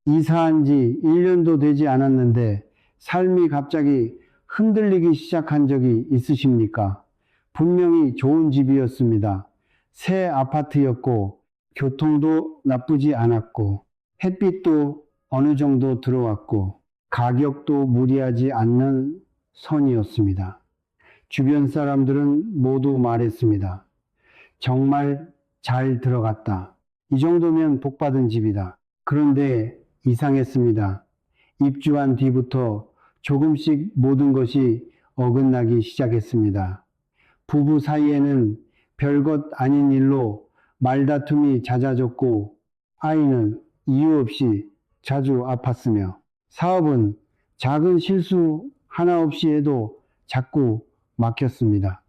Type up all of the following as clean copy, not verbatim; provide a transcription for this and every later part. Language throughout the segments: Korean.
이사한 지 1년도 되지 않았는데 삶이 갑자기 흔들리기 시작한 적이 있으십니까? 분명히 좋은 집이었습니다. 새 아파트였고 교통도 나쁘지 않았고 햇빛도 어느 정도 들어왔고 가격도 무리하지 않는 선이었습니다. 주변 사람들은 모두 말했습니다. 정말 잘 들어갔다. 이 정도면 복받은 집이다. 그런데 이상했습니다. 입주한 뒤부터 조금씩 모든 것이 어긋나기 시작했습니다. 부부 사이에는 별것 아닌 일로 말다툼이 잦아졌고 아이는 이유 없이 자주 아팠으며 사업은 작은 실수 하나 없이 해도 자꾸 막혔습니다.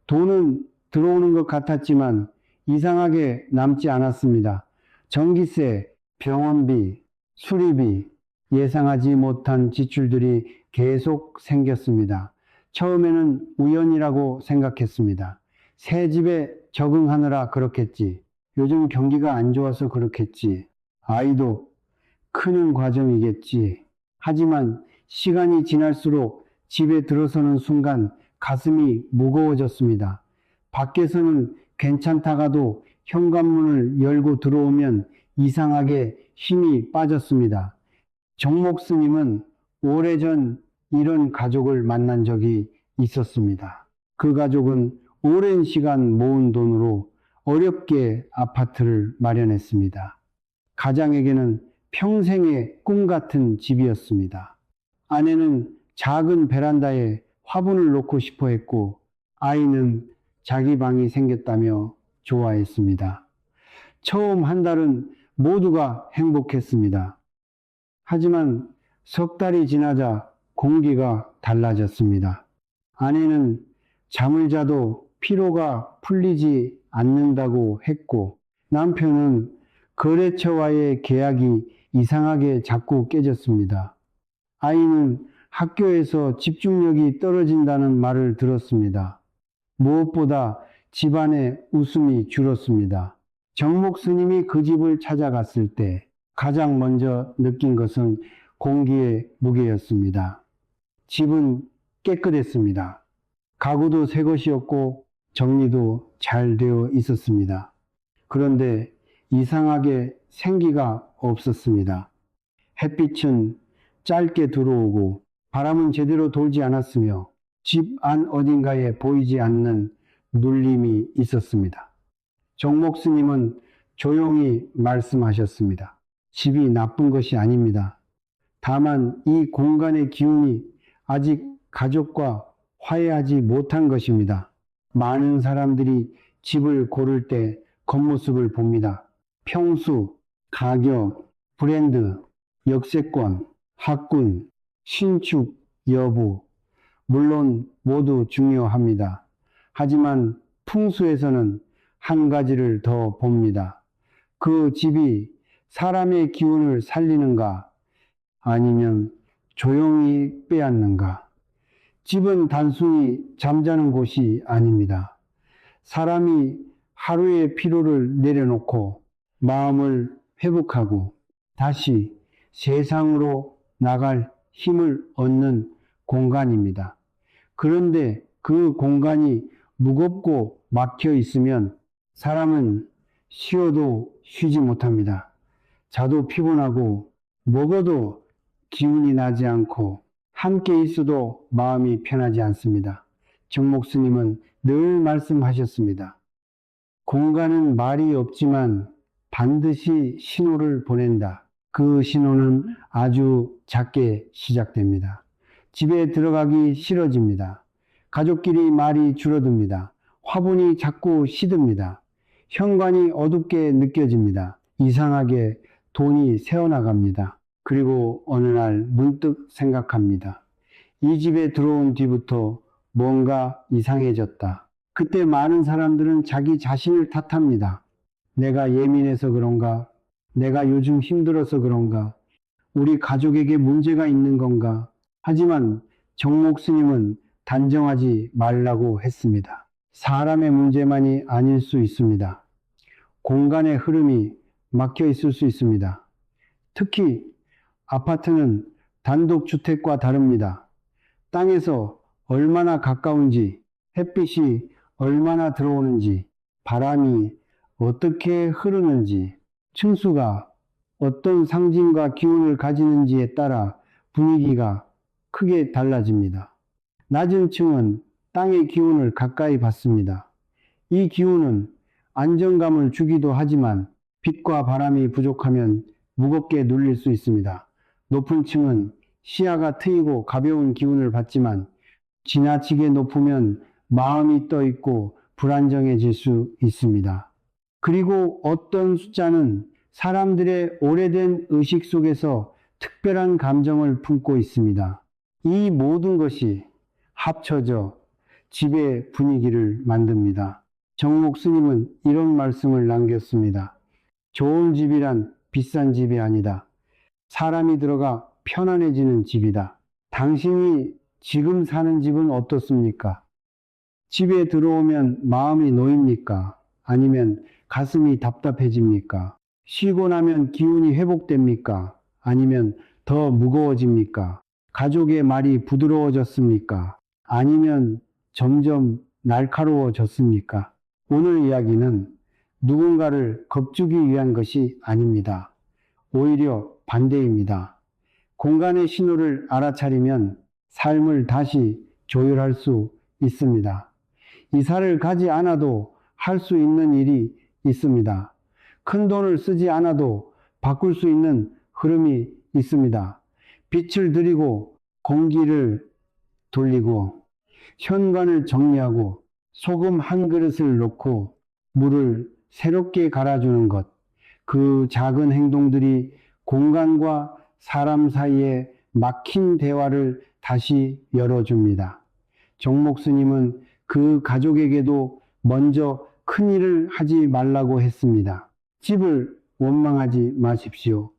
돈은 들어오는 것 같았지만 이상하게 남지 않았습니다. 전기세, 병원비, 수리비, 예상하지 못한 지출들이 계속 생겼습니다. 처음에는 우연이라고 생각했습니다. 새 집에 적응하느라 그렇겠지. 요즘 경기가 안 좋아서 그렇겠지. 아이도 크는 과정이겠지. 하지만 시간이 지날수록 집에 들어서는 순간 가슴이 무거워졌습니다. 밖에서는 괜찮다가도 현관문을 열고 들어오면 이상하게 힘이 빠졌습니다. 정목 스님은 오래전 이런 가족을 만난 적이 있었습니다. 그 가족은 오랜 시간 모은 돈으로 어렵게 아파트를 마련했습니다. 가장에게는 평생의 꿈 같은 집이었습니다. 아내는 작은 베란다에 화분을 놓고 싶어 했고 아이는 자기 방이 생겼다며 좋아했습니다. 처음 한 달은 모두가 행복했습니다. 하지만 석 달이 지나자 공기가 달라졌습니다. 아내는 잠을 자도 피로가 풀리지 않는다고 했고 남편은 거래처와의 계약이 이상하게 자꾸 깨졌습니다. 아이는 학교에서 집중력이 떨어진다는 말을 들었습니다. 무엇보다 집안의 웃음이 줄었습니다. 정목 스님이 그 집을 찾아갔을 때 가장 먼저 느낀 것은 공기의 무게였습니다. 집은 깨끗했습니다. 가구도 새 것이었고 정리도 잘 되어 있었습니다. 그런데 이상하게 생기가 없었습니다. 햇빛은 짧게 들어오고 바람은 제대로 돌지 않았으며 집 안 어딘가에 보이지 않는 눌림이 있었습니다. 정목 스님은 조용히 말씀하셨습니다. 집이 나쁜 것이 아닙니다. 다만 이 공간의 기운이 아직 가족과 화해하지 못한 것입니다. 많은 사람들이 집을 고를 때 겉모습을 봅니다. 평수, 가격, 브랜드, 역세권, 학군, 신축 여부, 물론 모두 중요합니다. 하지만 풍수에서는 한 가지를 더 봅니다. 그 집이 사람의 기운을 살리는가 아니면 조용히 빼앗는가. 집은 단순히 잠자는 곳이 아닙니다. 사람이 하루의 피로를 내려놓고 마음을 회복하고 다시 세상으로 나갈 힘을 얻는 공간입니다. 그런데 그 공간이 무겁고 막혀 있으면 사람은 쉬어도 쉬지 못합니다. 자도 피곤하고 먹어도 기운이 나지 않고 함께 있어도 마음이 편하지 않습니다. 정목 스님은 늘 말씀하셨습니다. 공간은 말이 없지만 반드시 신호를 보낸다. 그 신호는 아주 작게 시작됩니다. 집에 들어가기 싫어집니다. 가족끼리 말이 줄어듭니다. 화분이 자꾸 시듭니다. 현관이 어둡게 느껴집니다. 이상하게 돈이 새어나갑니다. 그리고 어느 날 문득 생각합니다. 이 집에 들어온 뒤부터 뭔가 이상해졌다. 그때 많은 사람들은 자기 자신을 탓합니다. 내가 예민해서 그런가? 내가 요즘 힘들어서 그런가? 우리 가족에게 문제가 있는 건가? 하지만 정목 스님은 단정하지 말라고 했습니다. 사람의 문제만이 아닐 수 있습니다. 공간의 흐름이 막혀 있을 수 있습니다. 특히 아파트는 단독주택과 다릅니다. 땅에서 얼마나 가까운지, 햇빛이 얼마나 들어오는지, 바람이 어떻게 흐르는지, 층수가 어떤 상징과 기운을 가지는지에 따라 분위기가 크게 달라집니다. 낮은 층은 땅의 기운을 가까이 받습니다. 이 기운은 안정감을 주기도 하지만 빛과 바람이 부족하면 무겁게 눌릴 수 있습니다. 높은 층은 시야가 트이고 가벼운 기운을 받지만 지나치게 높으면 마음이 떠 있고 불안정해질 수 있습니다. 그리고 어떤 숫자는 사람들의 오래된 의식 속에서 특별한 감정을 품고 있습니다. 이 모든 것이 합쳐져 집의 분위기를 만듭니다. 정목 스님은 이런 말씀을 남겼습니다. 좋은 집이란 비싼 집이 아니다. 사람이 들어가 편안해지는 집이다. 당신이 지금 사는 집은 어떻습니까? 집에 들어오면 마음이 놓입니까? 아니면 가슴이 답답해집니까? 쉬고 나면 기운이 회복됩니까? 아니면 더 무거워집니까? 가족의 말이 부드러워졌습니까? 아니면 점점 날카로워졌습니까? 오늘 이야기는 누군가를 겁주기 위한 것이 아닙니다. 오히려 반대입니다. 공간의 신호를 알아차리면 삶을 다시 조율할 수 있습니다. 이사를 가지 않아도 할 수 있는 일이 있습니다. 큰 돈을 쓰지 않아도 바꿀 수 있는 흐름이 있습니다. 빛을 들이고 공기를 돌리고 현관을 정리하고 소금 한 그릇을 놓고 물을 새롭게 갈아주는 것. 그 작은 행동들이 공간과 사람 사이에 막힌 대화를 다시 열어줍니다. 정목 스님은 그 가족에게도 먼저 큰 일을 하지 말라고 했습니다. 집을 원망하지 마십시오.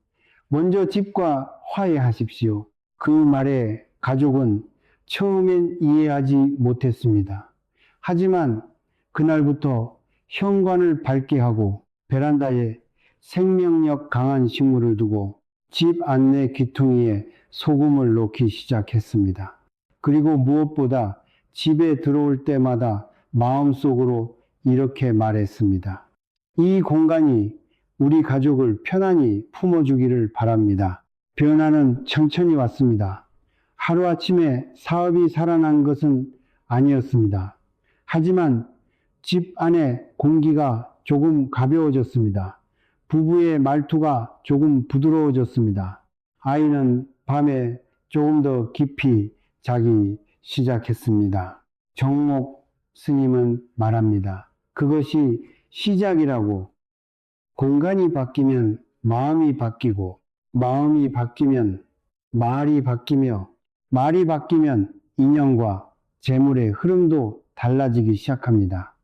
먼저 집과 화해하십시오. 그 말에 가족은 처음엔 이해하지 못했습니다. 하지만 그날부터 현관을 밝게 하고 베란다에 생명력 강한 식물을 두고 집 안내 귀퉁이에 소금을 놓기 시작했습니다. 그리고 무엇보다 집에 들어올 때마다 마음속으로 이렇게 말했습니다. 이 공간이 우리 가족을 편안히 품어주기를 바랍니다. 변화는 천천히 왔습니다. 하루아침에 사업이 살아난 것은 아니었습니다. 하지만 집 안에 공기가 조금 가벼워졌습니다. 부부의 말투가 조금 부드러워졌습니다. 아이는 밤에 조금 더 깊이 자기 시작했습니다. 정목 스님은 말합니다. 그것이 시작이라고. 공간이 바뀌면 마음이 바뀌고, 마음이 바뀌면 말이 바뀌며, 말이 바뀌면 인연과 재물의 흐름도 달라지기 시작합니다.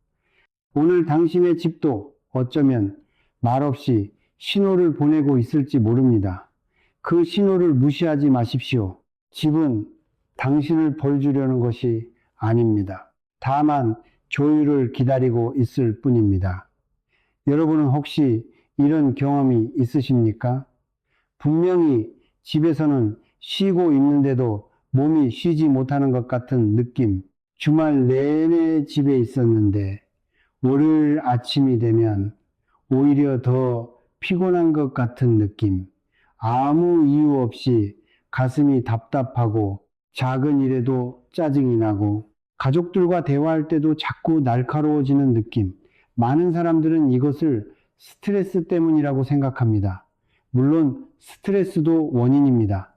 오늘 당신의 집도 어쩌면 말없이 신호를 보내고 있을지 모릅니다. 그 신호를 무시하지 마십시오. 집은 당신을 벌 주려는 것이 아닙니다. 다만 조율을 기다리고 있을 뿐입니다. 여러분은 혹시 이런 경험이 있으십니까? 분명히 집에서는 쉬고 있는데도 몸이 쉬지 못하는 것 같은 느낌. 주말 내내 집에 있었는데 월요일 아침이 되면 오히려 더 피곤한 것 같은 느낌. 아무 이유 없이 가슴이 답답하고 작은 일에도 짜증이 나고 가족들과 대화할 때도 자꾸 날카로워지는 느낌. 많은 사람들은 이것을 스트레스 때문이라고 생각합니다. 물론 스트레스도 원인입니다.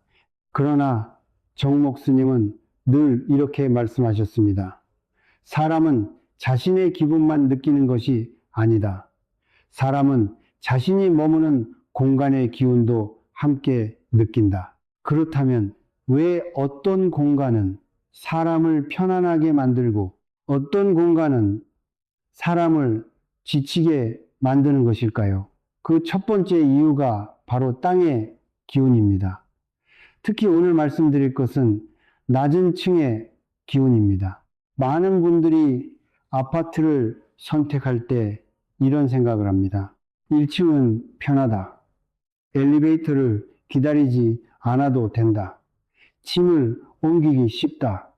그러나 정목 스님은 늘 이렇게 말씀하셨습니다. 사람은 자신의 기분만 느끼는 것이 아니다. 사람은 자신이 머무는 공간의 기운도 함께 느낀다. 그렇다면 왜 어떤 공간은 사람을 편안하게 만들고 어떤 공간은 사람을 지치게 만드는 것일까요? 그 첫 번째 이유가 바로 땅의 기운입니다. 특히 오늘 말씀드릴 것은 낮은 층의 기운입니다. 많은 분들이 아파트를 선택할 때 이런 생각을 합니다. 1층은 편하다. 엘리베이터를 기다리지 않아도 된다. 짐을 옮기기 쉽다.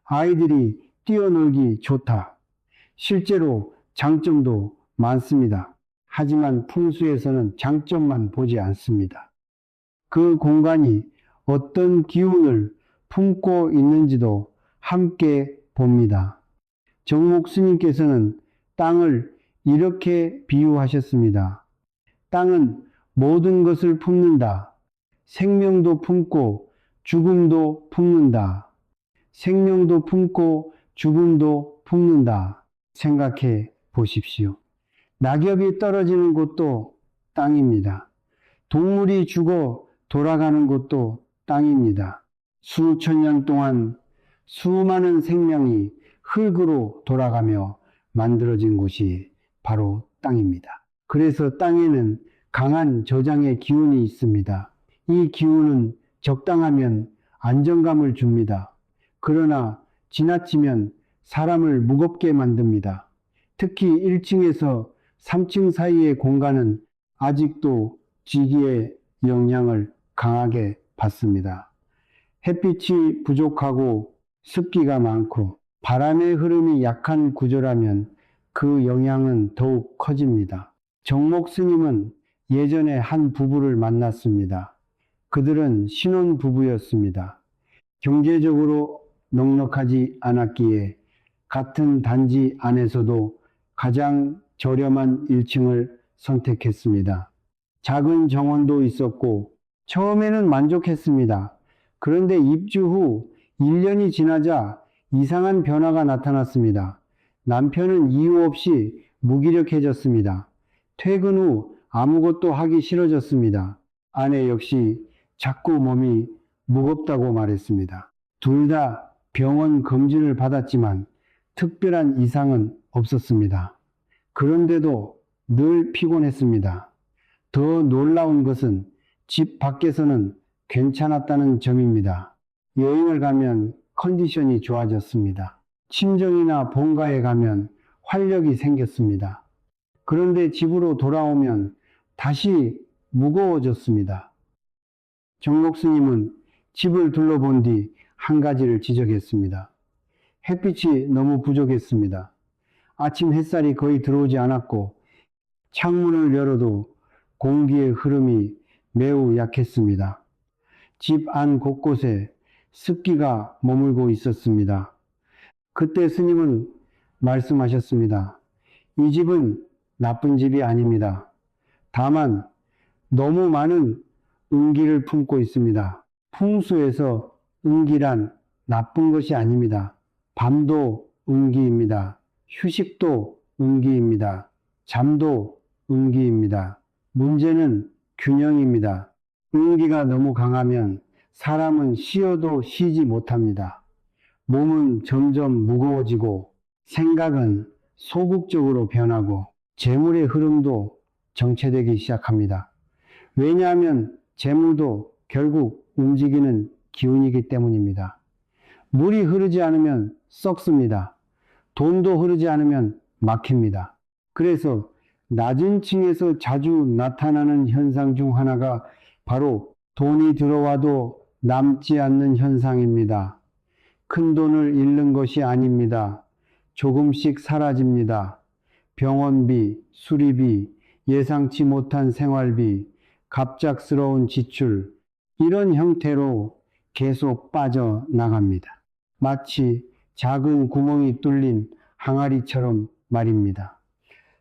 아이들이 뛰어놀기 좋다. 실제로 장점도 많습니다. 하지만 풍수에서는 장점만 보지 않습니다. 그 공간이 어떤 기운을 품고 있는지도 함께 봅니다. 정목 스님께서는 땅을 이렇게 비유하셨습니다. 땅은 모든 것을 품는다. 생명도 품고 죽음도 품는다. 생명도 품고 죽음도 품는다. 생각해 보십시오. 낙엽이 떨어지는 곳도 땅입니다. 동물이 죽어 돌아가는 곳도 땅입니다. 수천 년 동안 수많은 생명이 흙으로 돌아가며 만들어진 곳이 바로 땅입니다. 그래서 땅에는 강한 저장의 기운이 있습니다. 이 기운은 적당하면 안정감을 줍니다. 그러나 지나치면 사람을 무겁게 만듭니다. 특히 1층에서 3층 사이의 공간은 아직도 지기의 영향을 강하게 받습니다. 햇빛이 부족하고 습기가 많고 바람의 흐름이 약한 구조라면 그 영향은 더욱 커집니다. 정목 스님은 예전에 한 부부를 만났습니다. 그들은 신혼 부부였습니다. 경제적으로 넉넉하지 않았기에 같은 단지 안에서도 가장 저렴한 1층을 선택했습니다. 작은 정원도 있었고 처음에는 만족했습니다. 그런데 입주 후 1년이 지나자 이상한 변화가 나타났습니다. 남편은 이유 없이 무기력해졌습니다. 퇴근 후 아무것도 하기 싫어졌습니다. 아내 역시 자꾸 몸이 무겁다고 말했습니다. 둘 다 병원 검진을 받았지만 특별한 이상은 없었습니다. 그런데도 늘 피곤했습니다. 더 놀라운 것은 집 밖에서는 괜찮았다는 점입니다. 여행을 가면 컨디션이 좋아졌습니다. 친정이나 본가에 가면 활력이 생겼습니다. 그런데 집으로 돌아오면 다시 무거워졌습니다. 정목 스님은 집을 둘러본 뒤 한 가지를 지적했습니다. 햇빛이 너무 부족했습니다. 아침 햇살이 거의 들어오지 않았고 창문을 열어도 공기의 흐름이 매우 약했습니다. 집 안 곳곳에 습기가 머물고 있었습니다. 그때 스님은 말씀하셨습니다. 이 집은 나쁜 집이 아닙니다. 다만 너무 많은 음기를 품고 있습니다. 풍수에서 음기란 나쁜 것이 아닙니다. 밤도 음기입니다. 휴식도 음기입니다. 잠도 음기입니다. 문제는 균형입니다. 음기가 너무 강하면 사람은 쉬어도 쉬지 못합니다. 몸은 점점 무거워지고 생각은 소극적으로 변하고 재물의 흐름도 정체되기 시작합니다. 왜냐하면 재물도 결국 움직이는 기운이기 때문입니다. 물이 흐르지 않으면 썩습니다. 돈도 흐르지 않으면 막힙니다. 그래서 낮은 층에서 자주 나타나는 현상 중 하나가 바로 돈이 들어와도 남지 않는 현상입니다. 큰 돈을 잃는 것이 아닙니다. 조금씩 사라집니다. 병원비, 수리비, 예상치 못한 생활비, 갑작스러운 지출, 이런 형태로 계속 빠져나갑니다. 마치 작은 구멍이 뚫린 항아리처럼 말입니다.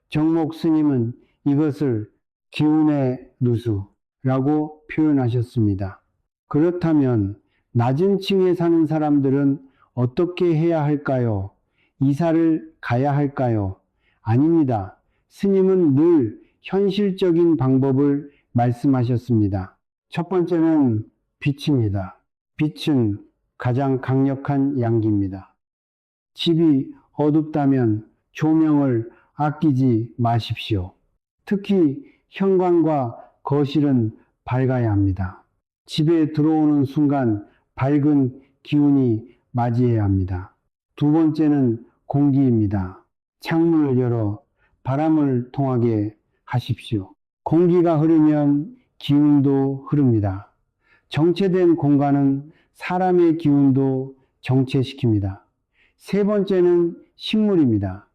정목 스님은 이것을 기운의 누수라고 표현하셨습니다. 그렇다면 낮은 층에 사는 사람들은 어떻게 해야 할까요? 이사를 가야 할까요? 아닙니다. 스님은 늘 현실적인 방법을 말씀하셨습니다. 첫 번째는 빛입니다. 빛은 가장 강력한 양기입니다. 집이 어둡다면 조명을 아끼지 마십시오. 특히 현관과 거실은 밝아야 합니다. 집에 들어오는 순간 밝은 기운이 맞이해야 합니다. 두 번째는 공기입니다. 창문을 열어 바람을 통하게 하십시오. 공기가 흐르면 기운도 흐릅니다. 정체된 공간은 사람의 기운도 정체시킵니다. 세 번째는 식물입니다.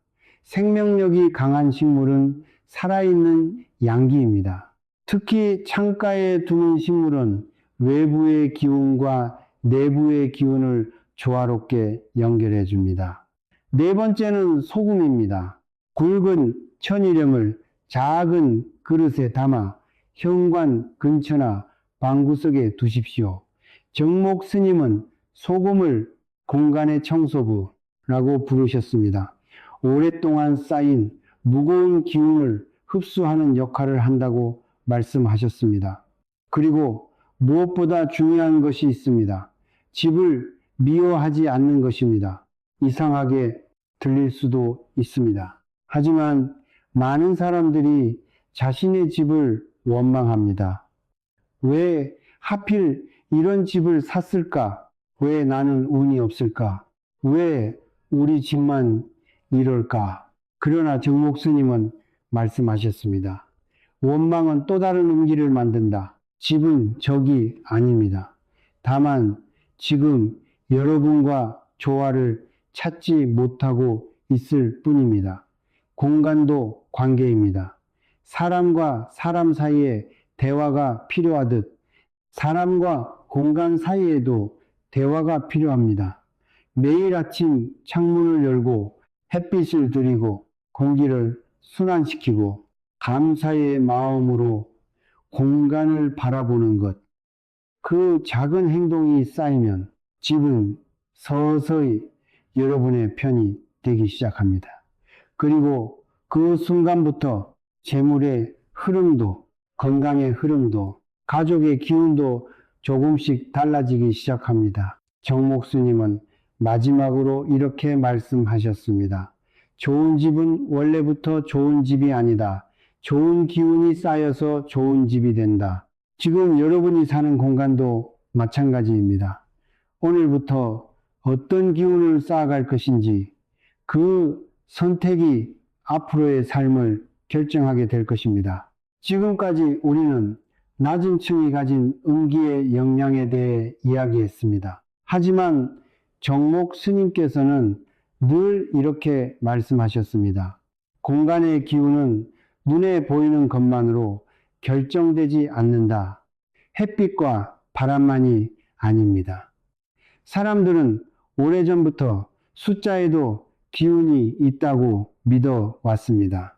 생명력이 강한 식물은 살아있는 양기입니다. 특히 창가에 두는 식물은 외부의 기운과 내부의 기운을 조화롭게 연결해 줍니다. 네 번째는 소금입니다. 굵은 천일염을 작은 그릇에 담아 현관 근처나 방구석에 두십시오. 정목 스님은 소금을 공간의 청소부라고 부르셨습니다. 오랫동안 쌓인 무거운 기운을 흡수하는 역할을 한다고 말씀하셨습니다. 그리고 무엇보다 중요한 것이 있습니다. 집을 미워하지 않는 것입니다. 이상하게 들릴 수도 있습니다. 하지만 많은 사람들이 자신의 집을 원망합니다. 왜 하필 이런 집을 샀을까? 왜 나는 운이 없을까? 왜 우리 집만 이럴까? 그러나 정목 스님은 말씀하셨습니다. 원망은 또 다른 음기를 만든다. 집은 적이 아닙니다. 다만 지금 여러분과 조화를 찾지 못하고 있을 뿐입니다. 공간도 관계입니다. 사람과 사람 사이에 대화가 필요하듯 사람과 공간 사이에도 대화가 필요합니다. 매일 아침 창문을 열고 햇빛을 들이고 공기를 순환시키고 감사의 마음으로 공간을 바라보는 것. 그 작은 행동이 쌓이면 집은 서서히 여러분의 편이 되기 시작합니다. 그리고 그 순간부터 재물의 흐름도, 건강의 흐름도, 가족의 기운도 조금씩 달라지기 시작합니다. 정목 스님은 마지막으로 이렇게 말씀하셨습니다. 좋은 집은 원래부터 좋은 집이 아니다. 좋은 기운이 쌓여서 좋은 집이 된다. 지금 여러분이 사는 공간도 마찬가지입니다. 오늘부터 어떤 기운을 쌓아갈 것인지 그 선택이 앞으로의 삶을 결정하게 될 것입니다. 지금까지 우리는 낮은 층이 가진 음기의 영향에 대해 이야기했습니다. 하지만 정목 스님께서는 늘 이렇게 말씀하셨습니다. 공간의 기운은 눈에 보이는 것만으로 결정되지 않는다. 햇빛과 바람만이 아닙니다. 사람들은 오래전부터 숫자에도 기운이 있다고 믿어 왔습니다.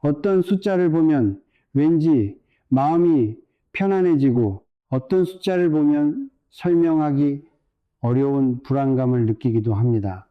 어떤 숫자를 보면 왠지 마음이 편안해지고 어떤 숫자를 보면 설명하기 어려운 불안감을 느끼기도 합니다.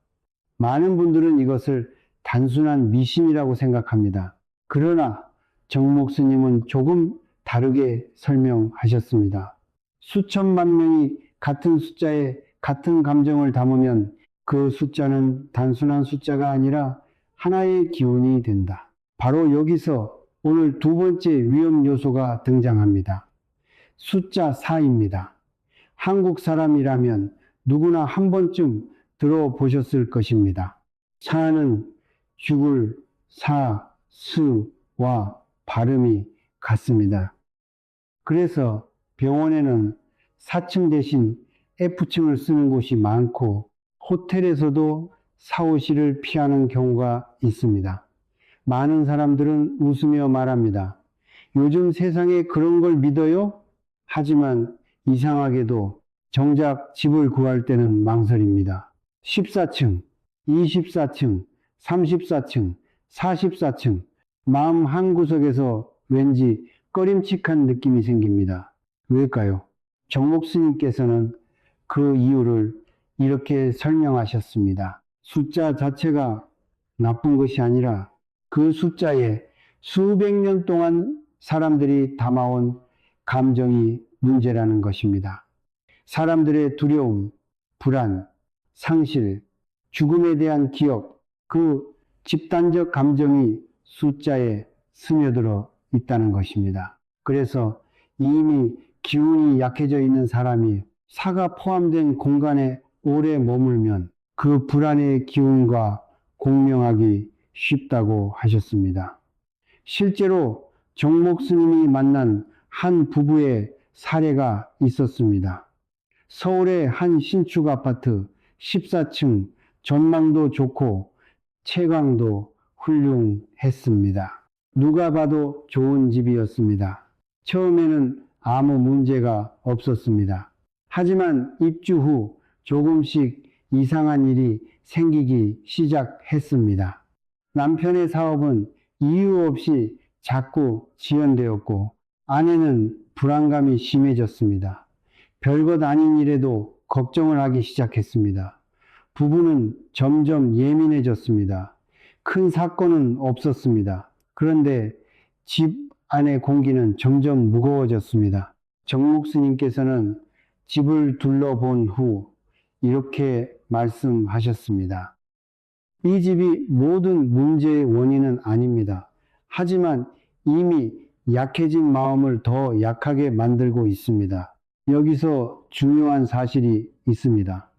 많은 분들은 이것을 단순한 미신이라고 생각합니다. 그러나 정목 스님은 조금 다르게 설명하셨습니다. 수천만 명이 같은 숫자에 같은 감정을 담으면 그 숫자는 단순한 숫자가 아니라 하나의 기운이 된다. 바로 여기서 오늘 두 번째 위험 요소가 등장합니다. 숫자 4입니다. 한국 사람이라면 누구나 한 번쯤 들어보셨을 것입니다. 4는 죽을 사, 수와 발음이 같습니다. 그래서 병원에는 4층 대신 F층을 쓰는 곳이 많고 호텔에서도 4, 5실을 피하는 경우가 있습니다. 많은 사람들은 웃으며 말합니다. 요즘 세상에 그런 걸 믿어요? 하지만 이상하게도 정작 집을 구할 때는 망설입니다. 14층, 24층, 34층, 44층, 마음 한구석에서 왠지 꺼림칙한 느낌이 생깁니다. 왜일까요? 정목 스님께서는 그 이유를 이렇게 설명하셨습니다. 숫자 자체가 나쁜 것이 아니라 그 숫자에 수백 년 동안 사람들이 담아온 감정이 문제라는 것입니다. 사람들의 두려움, 불안, 상실, 죽음에 대한 기억, 그 집단적 감정이 숫자에 스며들어 있다는 것입니다. 그래서 이미 기운이 약해져 있는 사람이 사가 포함된 공간에 오래 머물면 그 불안의 기운과 공명하기 쉽다고 하셨습니다. 실제로 정목 스님이 만난 한 부부의 사례가 있었습니다. 서울의 한 신축 아파트 14층, 전망도 좋고 채광도 훌륭했습니다. 누가 봐도 좋은 집이었습니다. 처음에는 아무 문제가 없었습니다. 하지만 입주 후 조금씩 이상한 일이 생기기 시작했습니다. 남편의 사업은 이유 없이 자꾸 지연되었고 아내는 불안감이 심해졌습니다. 별것 아닌 일에도 걱정을 하기 시작했습니다. 부부는 점점 예민해졌습니다. 큰 사건은 없었습니다. 그런데 집 안의 공기는 점점 무거워졌습니다. 정목스님께서는 집을 둘러본 후 이렇게 말씀하셨습니다. 이 집이 모든 문제의 원인은 아닙니다. 하지만 이미 약해진 마음을 더 약하게 만들고 있습니다. 여기서 중요한 사실이 있습니다.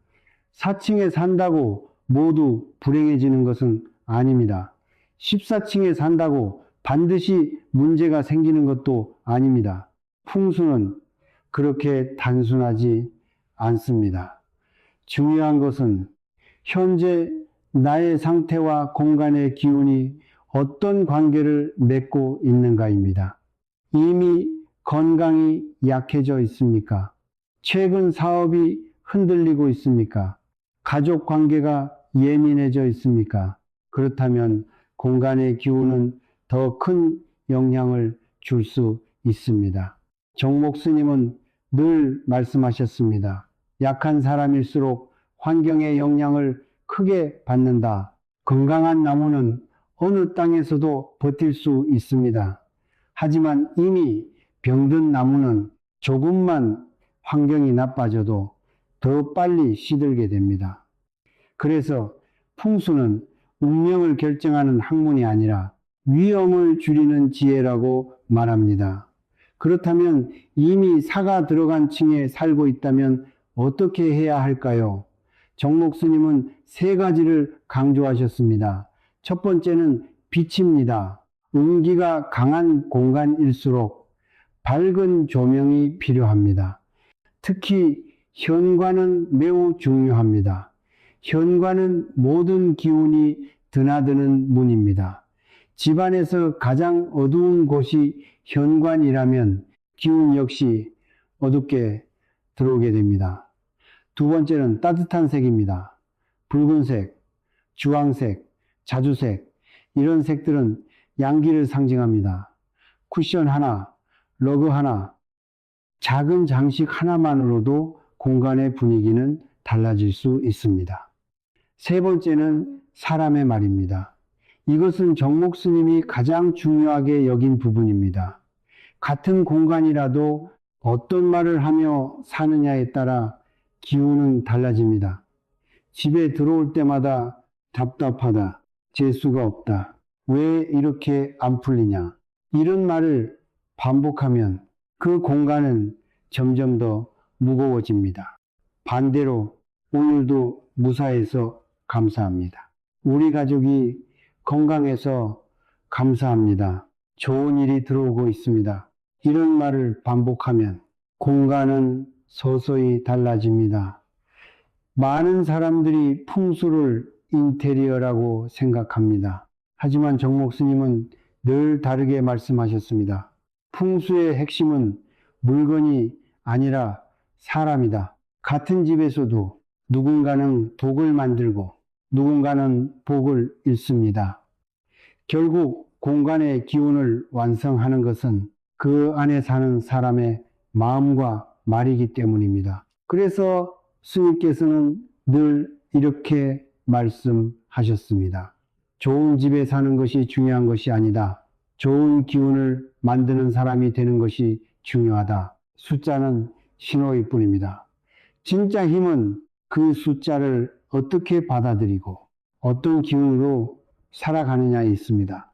4층에 산다고 모두 불행해지는 것은 아닙니다. 14층에 산다고 반드시 문제가 생기는 것도 아닙니다. 풍수는 그렇게 단순하지 않습니다. 중요한 것은 현재 나의 상태와 공간의 기운이 어떤 관계를 맺고 있는가입니다. 이미 건강이 약해져 있습니까? 최근 사업이 흔들리고 있습니까? 가족 관계가 예민해져 있습니까? 그렇다면 공간의 기운은 더 큰 영향을 줄 수 있습니다. 정목 스님은 늘 말씀하셨습니다. 약한 사람일수록 환경의 영향을 크게 받는다. 건강한 나무는 어느 땅에서도 버틸 수 있습니다. 하지만 이미 병든 나무는 조금만 환경이 나빠져도 더 빨리 시들게 됩니다. 그래서 풍수는 운명을 결정하는 학문이 아니라 위험을 줄이는 지혜라고 말합니다. 그렇다면 이미 사가 들어간 층에 살고 있다면 어떻게 해야 할까요? 정목 스님은 세 가지를 강조하셨습니다. 첫 번째는 빛입니다. 운기가 강한 공간일수록 밝은 조명이 필요합니다. 특히 현관은 매우 중요합니다. 현관은 모든 기운이 드나드는 문입니다. 집안에서 가장 어두운 곳이 현관이라면 기운 역시 어둡게 들어오게 됩니다. 두 번째는 따뜻한 색입니다. 붉은색, 주황색, 자주색, 이런 색들은 양기를 상징합니다. 쿠션 하나, 러그 하나, 작은 장식 하나만으로도 공간의 분위기는 달라질 수 있습니다. 세 번째는 사람의 말입니다. 이것은 정목 스님이 가장 중요하게 여긴 부분입니다. 같은 공간이라도 어떤 말을 하며 사느냐에 따라 기운은 달라집니다. 집에 들어올 때마다 답답하다, 재수가 없다, 왜 이렇게 안 풀리냐, 이런 말을 반복하면 그 공간은 점점 더 무거워집니다. 반대로 오늘도 무사해서 감사합니다. 우리 가족이 건강해서 감사합니다. 좋은 일이 들어오고 있습니다. 이런 말을 반복하면 공간은 서서히 달라집니다. 많은 사람들이 풍수를 인테리어라고 생각합니다. 하지만 정목 스님은 늘 다르게 말씀하셨습니다. 풍수의 핵심은 물건이 아니라 사람이다. 같은 집에서도 누군가는 독을 만들고 누군가는 복을 잃습니다. 결국 공간의 기운을 완성하는 것은 그 안에 사는 사람의 마음과 말이기 때문입니다. 그래서 스님께서는 늘 이렇게 말씀하셨습니다. 좋은 집에 사는 것이 중요한 것이 아니다. 좋은 기운을 만드는 사람이 되는 것이 중요하다. 숫자는 신호일 뿐입니다. 진짜 힘은 그 숫자를 어떻게 받아들이고 어떤 기운으로 살아가느냐에 있습니다.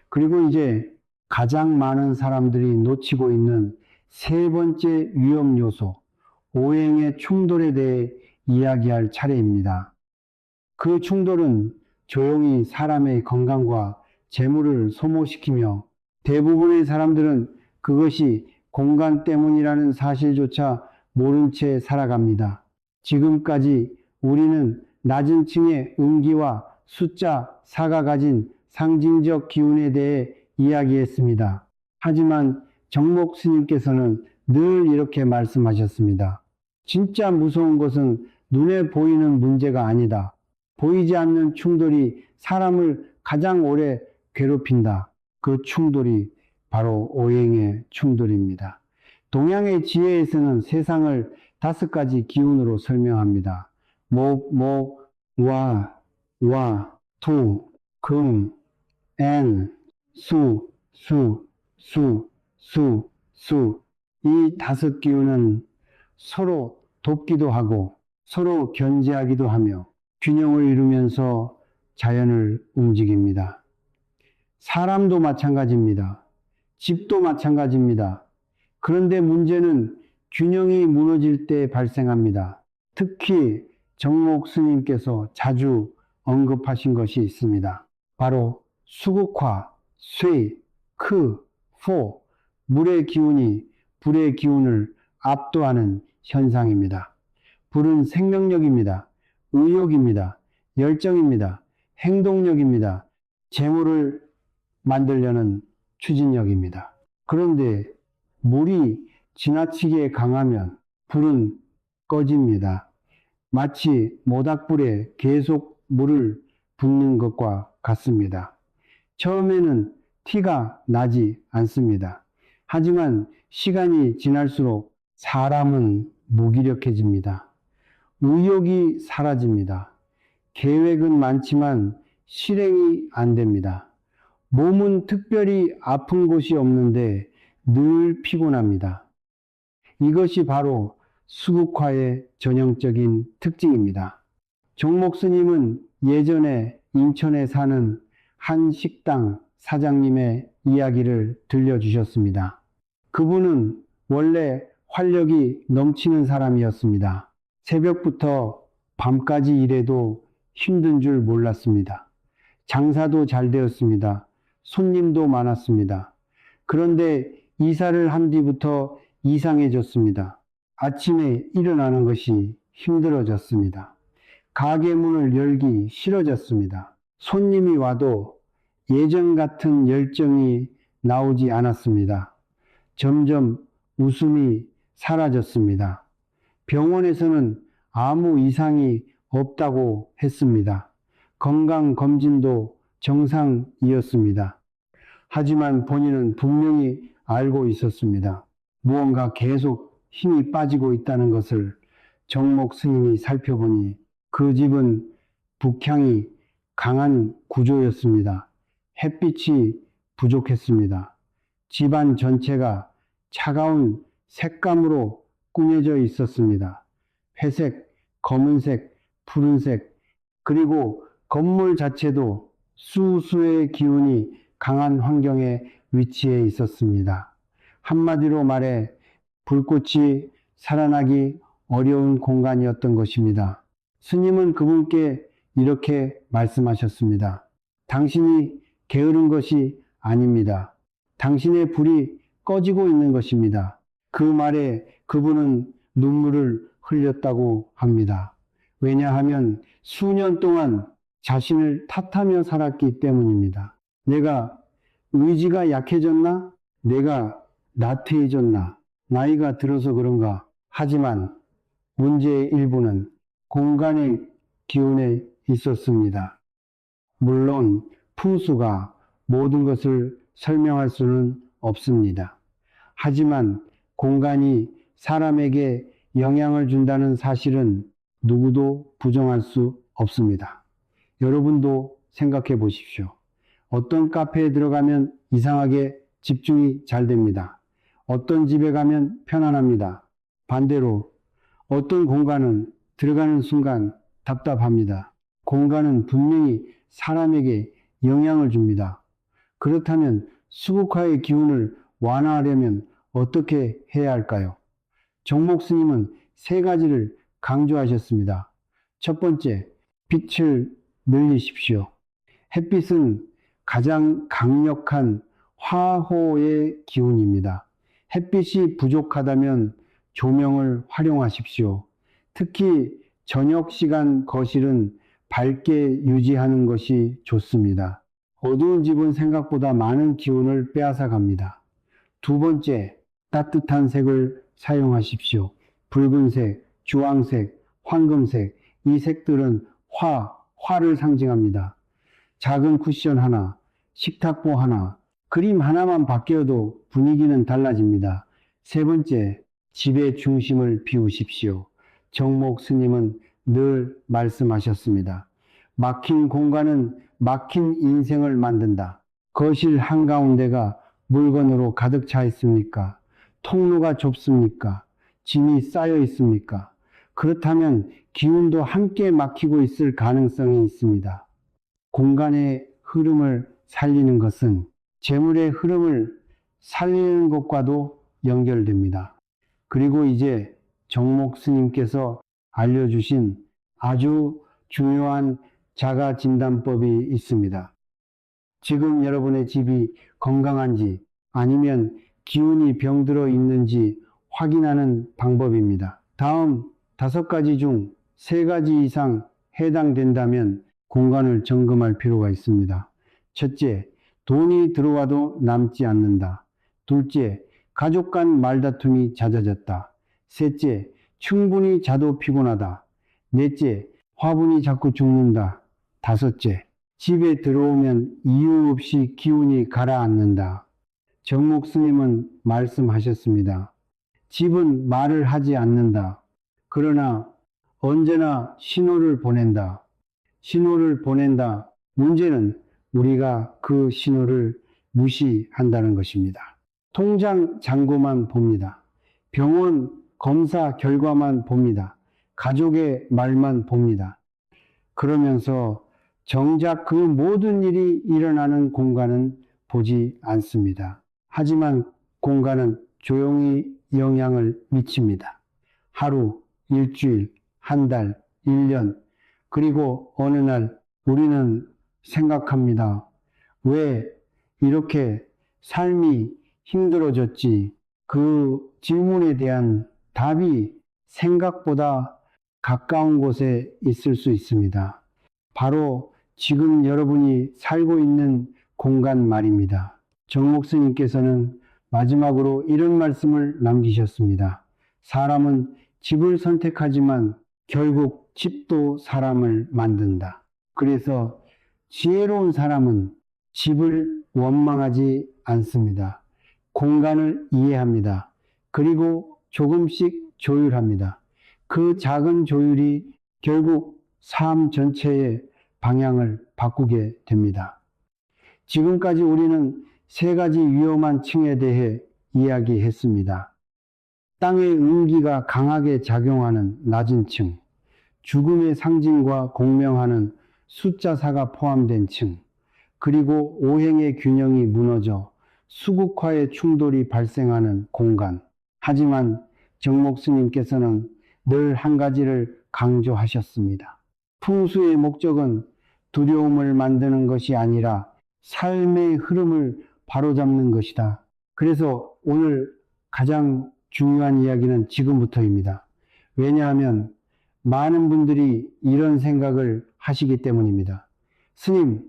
그리고 이제 가장 많은 사람들이 놓치고 있는 세 번째 위험 요소, 오행의 충돌에 대해 이야기할 차례입니다. 그 충돌은 조용히 사람의 건강과 재물을 소모시키며 대부분의 사람들은 그것이 공간 때문이라는 사실조차 모른 채 살아갑니다. 지금까지 우리는 낮은 층의 음기와 숫자 4가 가진 상징적 기운에 대해 이야기했습니다. 하지만 정목 스님께서는 늘 이렇게 말씀하셨습니다. 진짜 무서운 것은 눈에 보이는 문제가 아니다. 보이지 않는 충돌이 사람을 가장 오래 괴롭힌다. 그 충돌이 바로 오행의 충돌입니다. 동양의 지혜에서는 세상을 5가지 기운으로 설명합니다. 목, 와, 토, 금, 엔, 수. 이 5 기운은 서로 돕기도 하고 서로 견제하기도 하며 균형을 이루면서 자연을 움직입니다. 사람도 마찬가지입니다. 집도 마찬가지입니다. 그런데 문제는 균형이 무너질 때 발생합니다. 특히 정목 스님께서 자주 언급하신 것이 있습니다. 바로 수국화, 쇠, 크, 포, 물의 기운이 불의 기운을 압도하는 현상입니다. 불은 생명력입니다. 의욕입니다. 열정입니다. 행동력입니다. 재물을 만들려는 추진력입니다. 그런데 물이 지나치게 강하면 불은 꺼집니다. 마치 모닥불에 계속 물을 붓는 것과 같습니다. 처음에는 티가 나지 않습니다. 하지만 시간이 지날수록 사람은 무기력해집니다. 의욕이 사라집니다. 계획은 많지만 실행이 안 됩니다. 몸은 특별히 아픈 곳이 없는데 늘 피곤합니다. 이것이 바로 수국화의 전형적인 특징입니다. 정목 스님은 예전에 인천에 사는 한 식당 사장님의 이야기를 들려주셨습니다. 그분은 원래 활력이 넘치는 사람이었습니다. 새벽부터 밤까지 일해도 힘든 줄 몰랐습니다. 장사도 잘 되었습니다. 손님도 많았습니다. 그런데 이사를 한 뒤부터 이상해졌습니다. 아침에 일어나는 것이 힘들어졌습니다. 가게 문을 열기 싫어졌습니다. 손님이 와도 예전 같은 열정이 나오지 않았습니다. 점점 웃음이 사라졌습니다. 병원에서는 아무 이상이 없다고 했습니다. 건강검진도 정상이었습니다. 하지만 본인은 분명히 알고 있었습니다. 무언가 계속 힘이 빠지고 있다는 것을 정목 스님이 살펴보니 그 집은 북향이 강한 구조였습니다. 햇빛이 부족했습니다. 집안 전체가 차가운 색감으로 꾸며져 있었습니다. 회색, 검은색, 푸른색, 그리고 건물 자체도 수수의 기운이 강한 환경에 위치해 있었습니다. 한마디로 말해 불꽃이 살아나기 어려운 공간이었던 것입니다. 스님은 그분께 이렇게 말씀하셨습니다. 당신이 게으른 것이 아닙니다. 당신의 불이 꺼지고 있는 것입니다. 그 말에 그분은 눈물을 흘렸다고 합니다. 왜냐하면 수년 동안 자신을 탓하며 살았기 때문입니다. 내가 의지가 약해졌나? 내가 나태해졌나? 나이가 들어서 그런가? 하지만 문제의 일부는 공간의 기운에 있었습니다. 물론 풍수가 모든 것을 설명할 수는 없습니다. 하지만 공간이 사람에게 영향을 준다는 사실은 누구도 부정할 수 없습니다. 여러분도 생각해 보십시오. 어떤 카페에 들어가면 이상하게 집중이 잘 됩니다. 어떤 집에 가면 편안합니다. 반대로 어떤 공간은 들어가는 순간 답답합니다. 공간은 분명히 사람에게 영향을 줍니다. 그렇다면 수국화의 기운을 완화하려면 어떻게 해야 할까요? 정목 스님은 3가지를 강조하셨습니다. 첫 번째, 빛을 늘리십시오. 햇빛은 가장 강력한 화호의 기운입니다. 햇빛이 부족하다면 조명을 활용하십시오. 특히 저녁 시간 거실은 밝게 유지하는 것이 좋습니다. 어두운 집은 생각보다 많은 기운을 빼앗아 갑니다. 두 번째, 따뜻한 색을 사용하십시오. 붉은색, 주황색, 황금색, 이 색들은 화를 상징합니다. 작은 쿠션 하나, 식탁보 하나, 그림 하나만 바뀌어도 분위기는 달라집니다. 세 번째, 집의 중심을 비우십시오. 정목 스님은 늘 말씀하셨습니다. 막힌 공간은 막힌 인생을 만든다. 거실 한가운데가 물건으로 가득 차 있습니까? 통로가 좁습니까? 짐이 쌓여 있습니까? 그렇다면 기운도 함께 막히고 있을 가능성이 있습니다. 공간의 흐름을 살리는 것은 재물의 흐름을 살리는 것과도 연결됩니다. 그리고 이제 정목 스님께서 알려주신 아주 중요한 자가 진단법이 있습니다. 지금 여러분의 집이 건강한지 아니면 기운이 병들어 있는지 확인하는 방법입니다. 다음 5가지 중 3가지 이상 해당된다면 공간을 점검할 필요가 있습니다. 첫째, 돈이 들어와도 남지 않는다. 둘째, 가족 간 말다툼이 잦아졌다. 셋째, 충분히 자도 피곤하다. 넷째, 화분이 자꾸 죽는다. 다섯째, 집에 들어오면 이유 없이 기운이 가라앉는다. 정목 스님은 말씀하셨습니다. 집은 말을 하지 않는다. 그러나 언제나 신호를 보낸다. 신호를 보낸다. 문제는 우리가 그 신호를 무시한다는 것입니다. 통장 잔고만 봅니다. 병원 검사 결과만 봅니다. 가족의 말만 봅니다. 그러면서 정작 그 모든 일이 일어나는 공간은 보지 않습니다. 하지만 공간은 조용히 영향을 미칩니다. 하루, 일주일, 한 달, 1년, 그리고 어느 날 우리는 생각합니다. 왜 이렇게 삶이 힘들어졌지? 그 질문에 대한 답이 생각보다 가까운 곳에 있을 수 있습니다. 바로 지금 여러분이 살고 있는 공간 말입니다. 정목 스님께서는 마지막으로 이런 말씀을 남기셨습니다. 사람은 집을 선택하지만 결국 집도 사람을 만든다. 그래서 지혜로운 사람은 집을 원망하지 않습니다. 공간을 이해합니다. 그리고 조금씩 조율합니다. 그 작은 조율이 결국 삶 전체의 방향을 바꾸게 됩니다. 지금까지 우리는 3가지 위험한 층에 대해 이야기했습니다. 땅의 음기가 강하게 작용하는 낮은 층, 죽음의 상징과 공명하는 숫자사가 포함된 층, 그리고 오행의 균형이 무너져 수국화의 충돌이 발생하는 공간. 하지만 정목 스님께서는 늘 한 가지를 강조하셨습니다. 풍수의 목적은 두려움을 만드는 것이 아니라 삶의 흐름을 바로잡는 것이다. 그래서 오늘 가장 중요한 이야기는 지금부터입니다. 왜냐하면 많은 분들이 이런 생각을 하시기 때문입니다. 스님,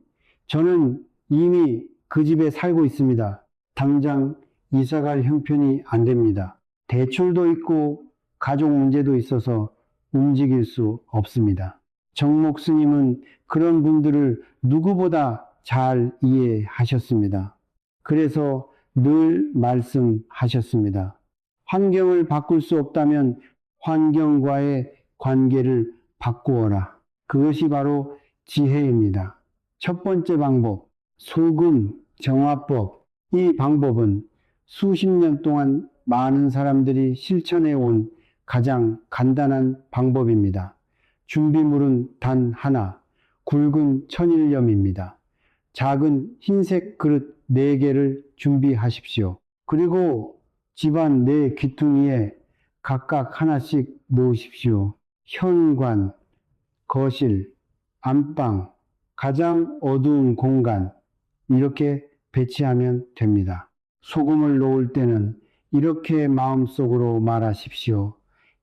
저는 이미 그 집에 살고 있습니다. 당장 이사갈 형편이 안 됩니다. 대출도 있고 가족 문제도 있어서 움직일 수 없습니다. 정목 스님은 그런 분들을 누구보다 잘 이해하셨습니다. 그래서 늘 말씀하셨습니다. 환경을 바꿀 수 없다면 환경과의 관계를 바꾸어라. 그것이 바로 지혜입니다. 첫 번째 방법, 소금 정화법. 이 방법은 수십 년 동안 많은 사람들이 실천해 온 가장 간단한 방법입니다. 준비물은 단 하나, 굵은 천일염입니다. 작은 흰색 그릇 4개를 준비하십시오. 그리고 집안 4 귀퉁이에 각각 하나씩 놓으십시오. 현관, 거실, 안방, 가장 어두운 공간, 이렇게 배치하면 됩니다. 소금을 놓을 때는 이렇게 마음속으로 말하십시오.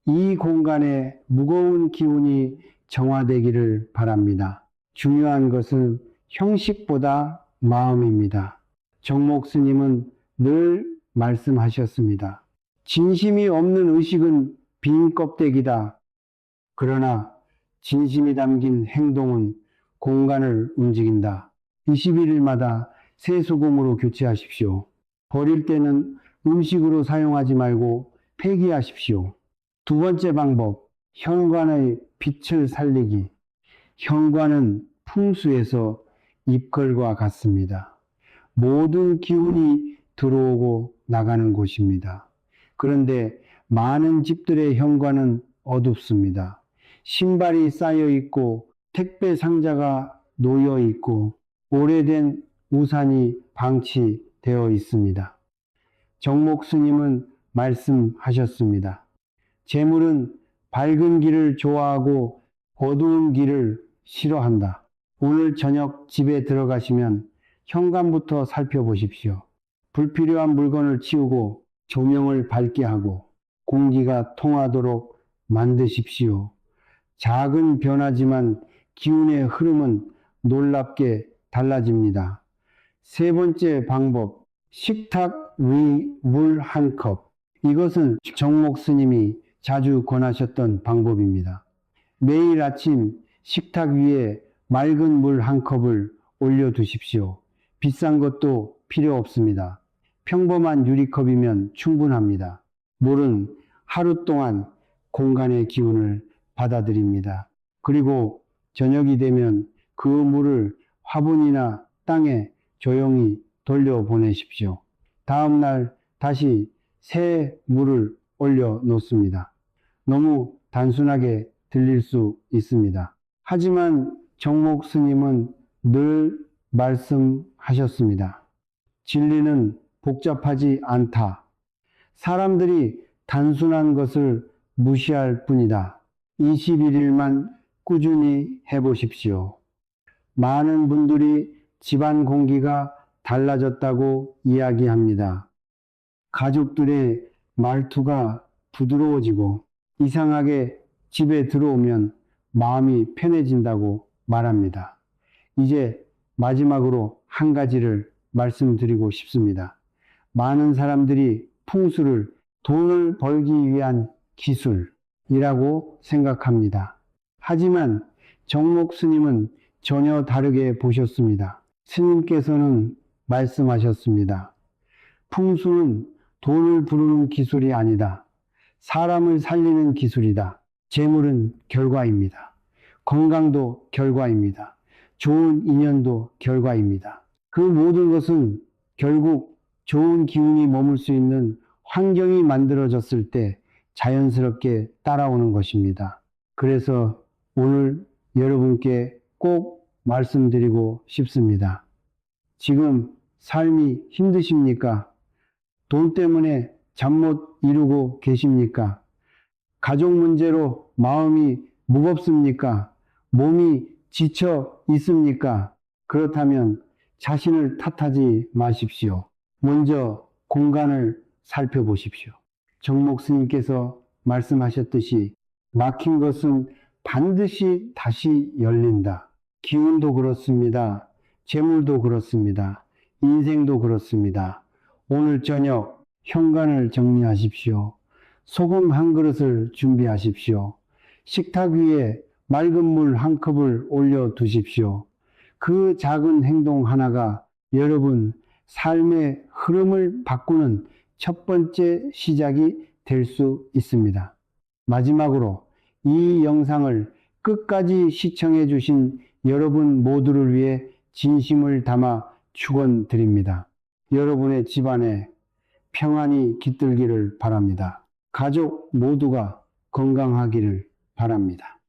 이 공간에 무거운 기운이 정화되기를 바랍니다. 중요한 것은 형식보다 마음입니다. 정목 스님은 늘 말씀하셨습니다. 진심이 없는 의식은 빈 껍데기다. 그러나 진심이 담긴 행동은 공간을 움직인다. 21일마다 세수공으로 교체하십시오. 버릴 때는 음식으로 사용하지 말고 폐기하십시오. 두 번째 방법, 현관의 빛을 살리기. 현관은 풍수에서 입걸과 같습니다. 모든 기운이 들어오고 나가는 곳입니다. 그런데 많은 집들의 현관은 어둡습니다. 신발이 쌓여 있고 택배 상자가 놓여 있고 오래된 우산이 방치되어 있습니다. 정목 스님은 말씀하셨습니다. 재물은 밝은 길을 좋아하고 어두운 길을 싫어한다. 오늘 저녁 집에 들어가시면 현관부터 살펴보십시오. 불필요한 물건을 치우고 조명을 밝게 하고 공기가 통하도록 만드십시오. 작은 변화지만 기운의 흐름은 놀랍게 달라집니다. 세 번째 방법, 식탁 위 물 한 컵. 이것은 정목 스님이 자주 권하셨던 방법입니다. 매일 아침 식탁 위에 맑은 물 한 컵을 올려두십시오. 비싼 것도 필요 없습니다. 평범한 유리컵이면 충분합니다. 물은 하루 동안 공간의 기운을 받아들입니다. 그리고 저녁이 되면 그 물을 화분이나 땅에 조용히 돌려보내십시오. 다음 날 다시 새 물을 올려 놓습니다. 너무 단순하게 들릴 수 있습니다. 하지만 정목 스님은 늘 말씀하셨습니다. 진리는 복잡하지 않다. 사람들이 단순한 것을 무시할 뿐이다. 21일만 꾸준히 해보십시오. 많은 분들이 집안 공기가 달라졌다고 이야기합니다. 가족들의 말투가 부드러워지고 이상하게 집에 들어오면 마음이 편해진다고 말합니다. 이제 마지막으로 한 가지를 말씀드리고 싶습니다. 많은 사람들이 풍수를 돈을 벌기 위한 기술이라고 생각합니다. 하지만 정목 스님은 전혀 다르게 보셨습니다. 스님께서는 말씀하셨습니다. 풍수는 돈을 부르는 기술이 아니다. 사람을 살리는 기술이다. 재물은 결과입니다. 건강도 결과입니다. 좋은 인연도 결과입니다. 그 모든 것은 결국 좋은 기운이 머물 수 있는 환경이 만들어졌을 때 자연스럽게 따라오는 것입니다. 그래서 오늘 여러분께 꼭 말씀드리고 싶습니다. 지금 삶이 힘드십니까? 돈 때문에 잠 못 이루고 계십니까? 가족 문제로 마음이 무겁습니까? 몸이 지쳐 있습니까? 그렇다면 자신을 탓하지 마십시오. 먼저 공간을 살펴보십시오. 정목 스님께서 말씀하셨듯이 막힌 것은 반드시 다시 열린다. 기운도 그렇습니다. 재물도 그렇습니다. 인생도 그렇습니다. 오늘 저녁 현관을 정리하십시오. 소금 한 그릇을 준비하십시오. 식탁 위에 맑은 물 한 컵을 올려 두십시오. 그 작은 행동 하나가 여러분 삶의 흐름을 바꾸는 첫 번째 시작이 될 수 있습니다. 마지막으로 이 영상을 끝까지 시청해 주신 여러분 모두를 위해 진심을 담아 축원드립니다. 여러분의 집안에 평안이 깃들기를 바랍니다. 가족 모두가 건강하기를 바랍니다.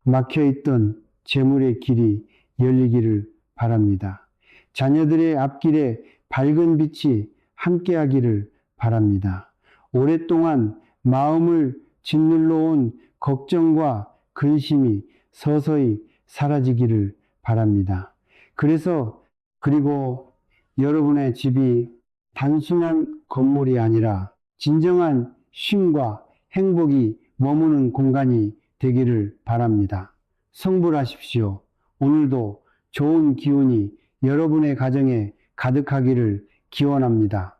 막혀있던 재물의 길이 열리기를 바랍니다. 자녀들의 앞길에 밝은 빛이 함께하기를 바랍니다. 오랫동안 마음을 짓눌러 온 걱정과 근심이 서서히 사라지기를 바랍니다. 그리고 여러분의 집이 단순한 건물이 아니라 진정한 쉼과 행복이 머무는 공간이 되기를 바랍니다. 성불하십시오. 오늘도 좋은 기운이 여러분의 가정에 가득하기를 기원합니다.